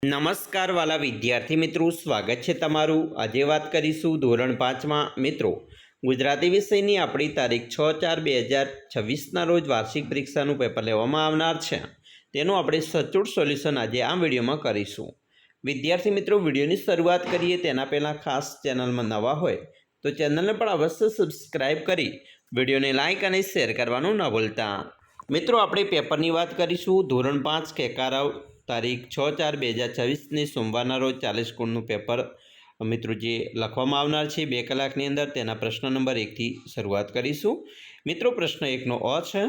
નમસ્કાર વાલા વિદ્યાર્થી મિત્રો, સ્વાગત છે તમારું। આજે વાત કરીશું ધોરણ 5માં મિત્રો ગુજરાતી વિષયની આપણી તારીખ 6/4/2026ના રોજ વાર્ષિક પરીક્ષાનું પેપર લેવામાં આવનાર છે। તેનું આપણે સચોટ સોલ્યુશન આજે આ વિડીયોમાં કરીશું। વિદ્યાર્થી મિત્રો, વિડીયોની શરૂઆત કરીએ તેના પહેલાં ખાસ ચેનલમાં નવા હોય તો ચેનલને પણ અવશ્ય સબસ્ક્રાઈબ કરી વિડીયોને લાઇક અને શેર કરવાનું ન ભૂલતા। મિત્રો, આપણે પેપરની વાત કરીશું। ધોરણ 5 કેકારાવ તારીખ 6/4/2026 સોમવારના રોજ 40 ગુણનું પેપર મિત્રો જે લખવામાં આવનાર છે 2 કલાકની અંદર। તેના પ્રશ્ન નંબર 1થી શરૂઆત કરીશું। મિત્રો, પ્રશ્ન 1નો અ છે।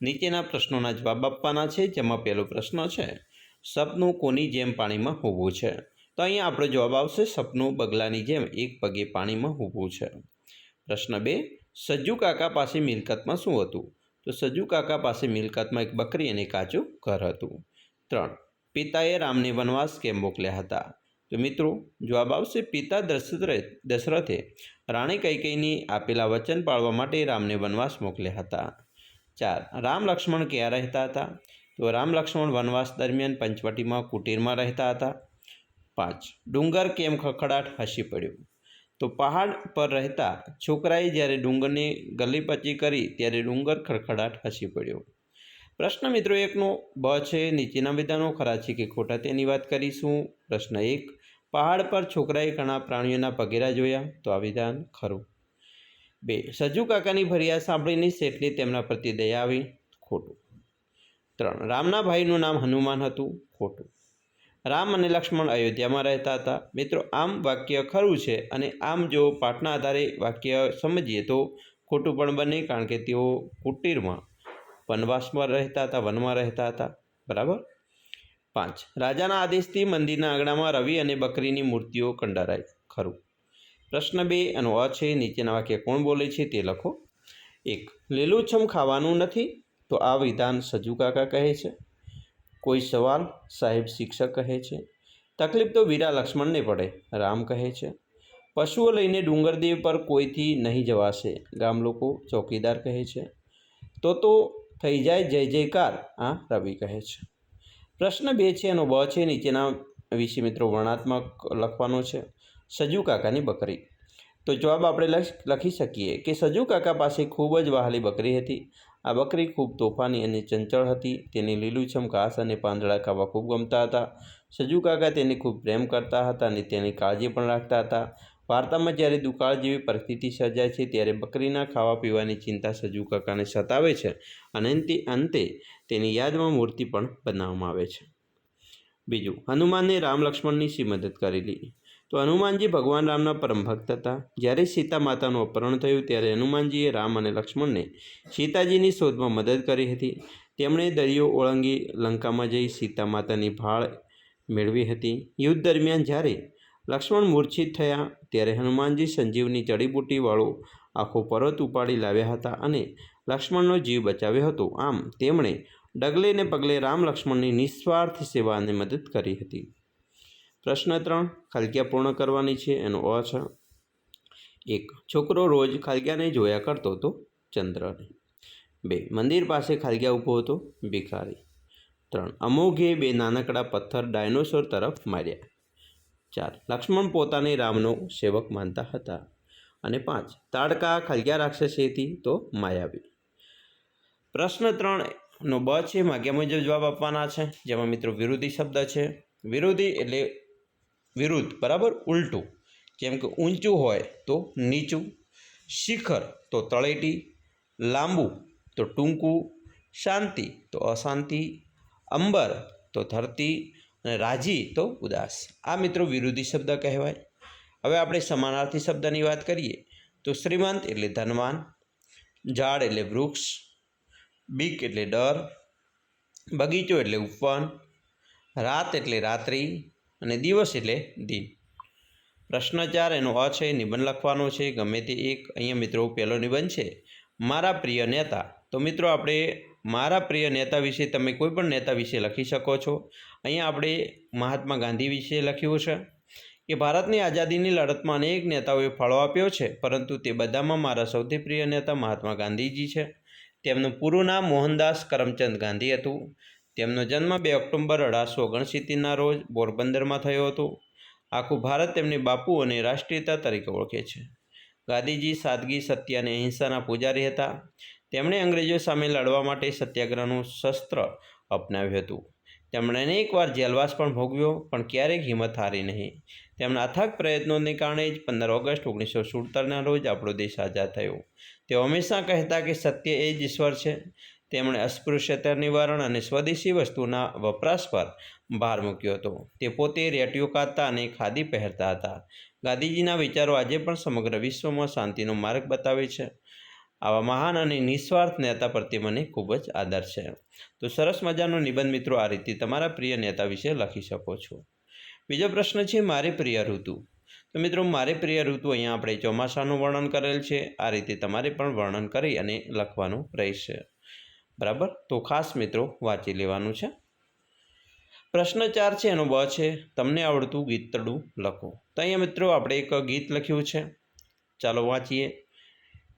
નીચેના પ્રશ્નોના જવાબ આપવાના છે, જેમાં પહેલો પ્રશ્ન છે, સપનું કોની જેમ પાણીમાં ઊભું છે? તો અહીંયા આપણો જવાબ આવશે સપનું બગલાની જેમ એક પગે પાણીમાં ઊભું છે। પ્રશ્ન 2, સજ્જુ કાકા પાસે મિલકતમાં શું હતું? તો સજ્જુ કાકા પાસે મિલકતમાં એક બકરી અને કાચું ઘર હતું। 3, પિતાએ રામને વનવાસ કેમ મોકલ્યા હતા? તો મિત્રો જવાબ આવશે પિતા દશરથે રાણી કૈકેયીની આપેલા વચન પાળવા માટે રામને વનવાસ મોકલ્યા હતા। 4, રામ લક્ષ્મણ ક્યાં રહેતા હતા? તો રામ લક્ષ્મણ વનવાસ દરમિયાન પંચવટીમાં કુટીરમાં રહેતા હતા। 5, ડુંગર કેમ ખડખડાટ હસી પડ્યો? તો પહાડ પર રહેતા છોકરાએ જ્યારે ડુંગરની ગલીપચી કરી ત્યારે ડુંગર ખડખડાટ હસી પડ્યો। પ્રશ્ન મિત્રો 1નો બ છે, નીચેના વિધાનો ખરા છે કે ખોટા તેની વાત કરીશું। પ્રશ્ન 1, પહાડ પર છોકરાએ ઘણા પ્રાણીઓના પગેરા જોયા? તો આ વિધાન ખરું। 2, સજ્જુ કાકાની ફરિયાદ સાંભળીને શેઠને તેમના પ્રત્યે દયા આવી? ખોટું। 3, રામના ભાઈનું નામ હનુમાન હતું? ખોટું। રામ અને લક્ષ્મણ અયોધ્યામાં રહેતા હતા? મિત્રો આમ વાક્ય ખરું છે, અને આમ જો પાઠના આધારે વાક્ય સમજીએ તો ખોટું પણ બને, કારણ કે તેઓ કુટીરમાં વનવાસમાં રહેતા હતા, વનમાં રહેતા હતા, બરાબર। 5, રાજાના આદેશથી મંદિરના આંગણામાં રવિ અને બકરીની મૂર્તિઓ કંડારાઈ? ખરું। પ્રશ્ન 2 એનો અ છે, નીચેના વાક્ય કોણ બોલે છે તે લખો। 1, લીલુંછમ ખાવાનું નથી? તો આ વિધાન સજ્જુ કાકા કહે છે। કોઈ સવાલ? સાહેબ શિક્ષક કહે છે। તકલીફ તો વીરા લક્ષ્મણને પડે? રામ કહે છે। પશુઓ લઈને ડુંગરદેવ પર કોઈથી નહીં જવાશે? ગામ લોકો ચોકીદાર કહે છે। તો થઈ જાય જય જયકાર? આ રવિ કહે છે। પ્રશ્ન 2 છે એનો બ છે, નીચેના વિશે મિત્રો વર્ણનાત્મક લખવાનો છે। સજ્જુ કાકાની બકરી, તો જવાબ આપણે લખી શકીએ કે સજ્જુ કાકા પાસે ખૂબ જ વહાલી બકરી હતી। આ બકરી ખૂબ તોફાની અને ચંચળ હતી। તેને લીલુંછમ ઘાસ અને પાંદડા ખાવા ખૂબ ગમતા હતા। સજ્જુ કાકા તેને ખૂબ પ્રેમ કરતા હતા અને તેની કાળજી પણ રાખતા હતા। વાર્તામાં જ્યારે દુકાળ જેવી પરિસ્થિતિ સર્જાય છે ત્યારે બકરીના ખાવા પીવાની ચિંતા સજ્જુ કાકાને સતાવે છે, અને અંતે તેની યાદમાં મૂર્તિ પણ બનાવવામાં આવે છે। બીજું, હનુમાનને રામ લક્ષ્મણની શી મદદ કરેલી? તો હનુમાનજી ભગવાન રામના પરમ ભક્ત હતા। જ્યારે સીતા માતાનું અપહરણ થયું ત્યારે હનુમાનજીએ રામ અને લક્ષ્મણને સીતાજીની શોધમાં મદદ કરી હતી। તેમણે દરિયો ઓળંગી લંકામાં જઈ સીતા માતાની ભાળ મેળવી હતી। યુદ્ધ દરમિયાન જ્યારે લક્ષ્મણ મૂર્છિત થયા ત્યારે હનુમાનજી સંજીવની જડીબુટ્ટીવાળો આખો પર્વત ઉપાડી લાવ્યા હતા અને લક્ષ્મણનો જીવ બચાવ્યો હતો। આમ તેમણે ડગલે ને પગલે રામ લક્ષ્મણની નિસ્વાર્થ સેવા અને મદદ કરી હતી। પ્રશ્ન 3, ખાલગ્યા પૂર્ણ કરવાની છે, એનો અ છે। 1, છોકરો રોજ ખાલગ્યાને જોયા કરતો હતો? ચંદ્રને। 2, મંદિર પાસે ખાલગ્યા ઊભો હતો? ભિખારી। 3, અમોઘે 2 નાનકડા પથ્થર ડાયનોસોર તરફ માર્યા? 4, લક્ષ્મણ પોતાને રામનો સેવક માનતા હતા? અને 5, તાડકા ખાલગ્યા રાક્ષસેથી તો માયાવી? પ્રશ્ન 3નો બ છે, માગ્યા મુજબ જવાબ આપવાના છે, જેમાં મિત્રો વિરોધી શબ્દ છે। વિરોધી એટલે વિરુદ્ધ, બરાબર, ઉલટું, જેમ કે ઊંચું હોય તો નીચું, શિખર તો તળેટી, લાંબુ તો ટૂંકું, શાંતિ તો અશાંતિ, અંબર તો ધરતી, અને રાજી તો ઉદાસ। આ મિત્રો વિરોધી શબ્દ કહેવાય। હવે આપણે સમાનાર્થી શબ્દની વાત કરીએ તો શ્રીમંત એટલે ધનવાન, ઝાડ એટલે વૃક્ષ, બીક એટલે ડર, બગીચો એટલે ઉપવન, રાત એટલે રાત્રિ, અને દિવસ એટલે દિન। પ્રશ્ન 4 એનો અ છે, નિબંધ લખવાનો છે, ગમે તે એક। અહીંયા મિત્રો પહેલો નિબંધ છે, મારા પ્રિય નેતા। તો મિત્રો આપણે મારા પ્રિય નેતા વિશે તમે કોઈ પણ નેતા વિશે લખી શકો છો। અહીંયા આપણે મહાત્મા ગાંધી વિશે લખ્યું છે કે ભારતની આઝાદીની લડતમાં અનેક નેતાઓએ ફાળો આપ્યો છે, પરંતુ તે બધામાં મારા સૌથી પ્રિય નેતા મહાત્મા ગાંધીજી છે। તેમનું પૂરું નામ મોહનદાસ કરમચંદ ગાંધી હતું। તેમનો જન્મ 2 ઓક્ટોબર 1869ના રોજ પોરબંદરમાં થયો હતો. આખું ભારત તેમની બાપુ અને રાષ્ટ્રીયતા તરીકે ઓળખે છે. ગાંધીજી સાદગી, સત્ય અને અહિંસાના પૂજારી હતા. તેમણે અંગ્રેજો સામે લડવા માટે સત્યાગ્રહનું શસ્ત્ર અપનાવ્યું હતું. તેમણે અનેકવાર જેલવાસ પણ ભોગવ્યો, પણ ક્યારેક હિંમત હારી નહીં. તેમના અથાગ પ્રયત્નોને કારણે જ 15 ઓગસ્ટ 1977ના રોજ આપણો દેશ આઝાદ થયો. તેઓ હંમેશા કહેતા કે સત્ય એ જ ઈશ્વર છે. તેમણે અસ્પૃશ્યતા નિવારણ અને સ્વદેશી વસ્તુના વપરાશ પર ભાર મૂક્યો હતો. તે પોતે રેટિયો કાઢતા અને ખાદી પહેરતા હતા. ગાંધીજીના વિચારો આજે પણ સમગ્ર વિશ્વમાં શાંતિનો માર્ગ બતાવે છે. આવા મહાન અને નિસ્વાર્થ નેતા પ્રત્યે મને ખૂબ જ આદર છે. તો સરસ મજાનો નિબંધ મિત્રો આ રીતે તમારા પ્રિય નેતા વિશે લખી શકો છો. બીજો પ્રશ્ન છે મારી પ્રિય ઋતુ. તો મિત્રો મારી પ્રિય ઋતુ અહીંયા આપણે ચોમાસાનું વર્ણન કરેલ છે. આ રીતે તમારે પણ વર્ણન કરી અને લખવાનું રહેશે. બરાબર, તો ખાસ મિત્રો વાંચી લેવાનું છે. પ્રશ્ન 4 છે, એનો બ છે તમને આવડતું ગીતડું લખો. તો અહીંયા મિત્રો આપણે એક ગીત લખ્યું છે. ચાલો વાંચીએ.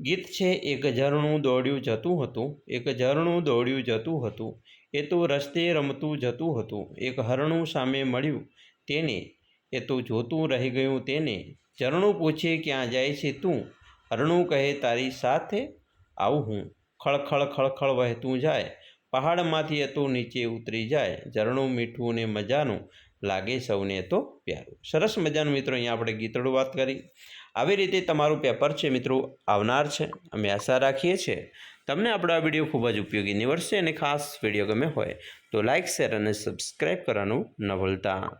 ગીત છે એક ઝરણું દોડ્યું જતું હતું, એક ઝરણું દોડ્યું જતું હતું, એ તો રસ્તે રમતું જતું હતું, એક હરણું સામે મળ્યું તેને, એ તો જોતું રહી ગયું તેને, ઝરણું પૂછે ક્યાં જાય છે તું, હરણું કહે તારી સાથે આવું હું, ખળખળ ખળખળ વહેતું જાય, પહાડમાંથી એ તો નીચે ઉતરી જાય, ઝરણું મીઠું ને મજાનું લાગે સૌને તો પ્યારું. સરસ મજાનું મિત્રો અહીંયા આપણે ગીતડું વાત કરી. આવી રીતે તમારું પેપર છે મિત્રો આવનાર છે. અમે આશા રાખીએ છીએ તમને આપણો આ વિડીયો ખૂબ જ ઉપયોગી નીવડશે. અને ખાસ વિડીયો ગમે હોય તો લાઇક, શેર અને સબસ્ક્રાઈબ કરવાનું ન ભૂલતા.